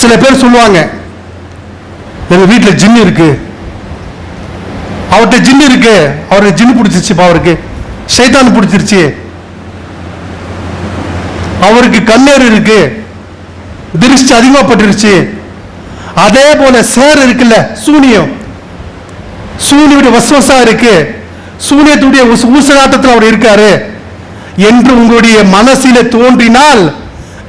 சில பேர் சொல்லுவாங்க, எங்க வீட்டில் ஜின்னு இருக்கு, அவர்கிட்ட ஜின்னு இருக்கு, அவருக்கு ஜின்னு பிடிச்சிருச்சு, அவருக்கு ஷைத்தான் பிடிச்சிருச்சு, அவருக்கு கண்ணேறு இருக்கு, திருஷ்டி அதிகமாப்பட்டுருச்சு. அதே போல சேர் இருக்குல்ல, சூனியம், சூனியுடைய வசுவசா இருக்கு, சூனியத்துடைய ஊசலாட்டத்தில் அவர் இருக்காரு என்று உங்களுடைய மனசிலே தோன்றினால்,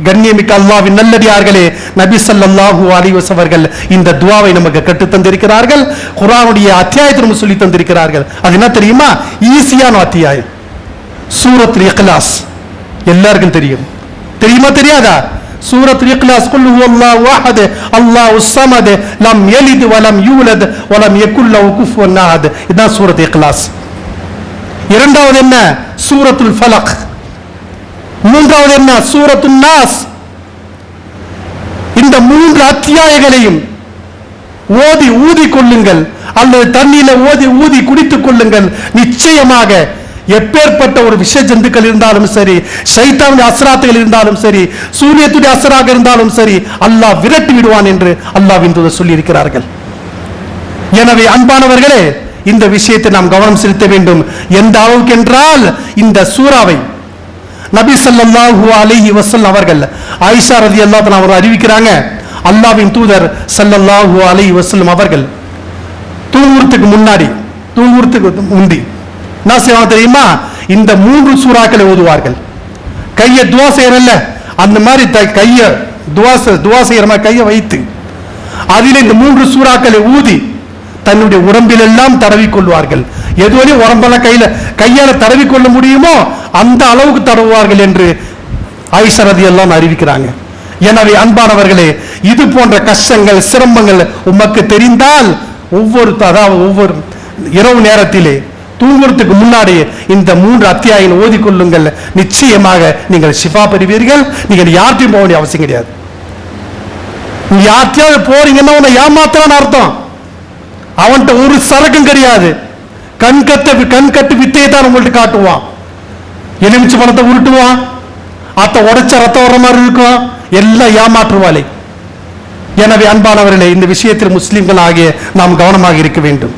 கண்ணியமிக்க அல்லாஹ்வின் நல்லடியார்களே, நபி ஸல்லல்லாஹு அலைஹி வஸல்லம் அவர்கள் இந்த துஆவை நமக்கு கற்று தந்திருக்கிறார்கள். குர்ஆனுடைய அத்தியாயத்தை சொல்லி தந்திருக்கிறார்கள். அது என்ன தெரியுமா? ஈஸியான அத்தியாயம், சூரத்துல் இக்லாஸ். எல்லாருக்கும் தெரியும், தெரியுமா தெரியாதா? சூரத்துல் இக்லாஸ், குல் ஹுவல்லாஹு அஹத் அல்லாஹுஸ் ஸமத் லம் யலித் வலம் யூலத் வலம் யகுல் லஹு குஃபுவன் அஹத். இதுதான் சூரத்துல் இக்லாஸ். இரண்டாவது என்ன? சூரத்துல் ஃபலக். மூன்றாவது என்ன? சூரத்துன் நாஸ். இந்த மூன்று அத்தியாயங்களையும் ஓதி ஊதி கொள்ளுங்கள், அல்லது தண்ணீர ஓதி ஊதி குடித்துக் கொள்ளுங்கள். நிச்சயமாக எப்பேற்பட்ட ஒரு விஷ ஜந்துக்கள் இருந்தாலும் சரி, ஷைத்தானுடைய அஸ்ராத்துகள் இருந்தாலும் சரி, சூரியத்துடைய அஸ்ராக இருந்தாலும் சரி, அல்லாஹ் விரட்டி விடுவான் என்று அல்லாஹ்வின் தூதர் சொல்லி இருக்கிறார்கள். எனவே அன்பானவர்களே, இந்த விஷயத்தை நாம் கவனம் செலுத்த வேண்டும். எந்த அளவுக்கு என்றால், இந்த சூறாவை நபி ஸல்லல்லாஹு அலைஹி வஸல்லம் அவர்கள் ஆயிஷா ரலியல்லாஹு அன்ஹா அவர்கள் அறிவிக்கிறாங்க, அல்லாஹ்வின் தூதர் ஸல்லல்லாஹு அலைஹி வஸல்லம் அவர்கள் தூங்குறதுக்கு முந்தி என்ன செய்வாங்க தெரியுமா? இந்த மூன்று சூறாக்களை ஓதுவார்கள். கையை துவா செய்யறல்ல, அந்த மாதிரி கையை துவா செய்யற மாதிரி கையை வைத்து அதில் இந்த மூன்று சூறாக்களை ஊதி தன்னுடைய உடம்பில் எல்லாம் தடவி கொள்வார்கள். எதுவரையும் உடம்பெல்லாம் கையால தடவி கொள்ள முடியுமோ அந்த அளவுக்கு தடவுவார்கள் என்று ஆயிஷா ரலியல்லாஹு அன்ஹா அறிவிக்கிறாங்க. எனவே அன்பானவர்களே, இது போன்ற கஷ்டங்கள் சிரமங்கள் உமக்கு தெரிந்தால் ஒவ்வொரு இரவு நேரத்திலே தூங்குறதுக்கு முன்னாடி இந்த மூன்று அத்தியாயங்களை ஓதிக்கொள்ளுங்கள். நிச்சயமாக நீங்கள் ஷிஃபா பெறுவீர்கள். நீங்கள் யார்ட்டையும் போக வேண்டிய அவசியம் கிடையாது. நீ யார்ட்டையாவது போறீங்கன்னா உன்னை ஏமாத்தான் அர்த்தம். அவன்கிட்ட ஒரு சரக்கும் கிடையாது. கண்கட்டு வித்தையை தான் உங்கள்கிட்ட காட்டுவான். எலுமிச்சை பழத்தை உருட்டுவான், அத்தை உடைச்ச ரத்தம் வர்ற மாதிரி இருக்கும், எல்லாம் ஏமாற்றுவாளே. எனவே அன்பானவர்களே, இந்த விஷயத்தில் முஸ்லிம்கள் ஆகிய நாம் கவனமாக இருக்க வேண்டும்.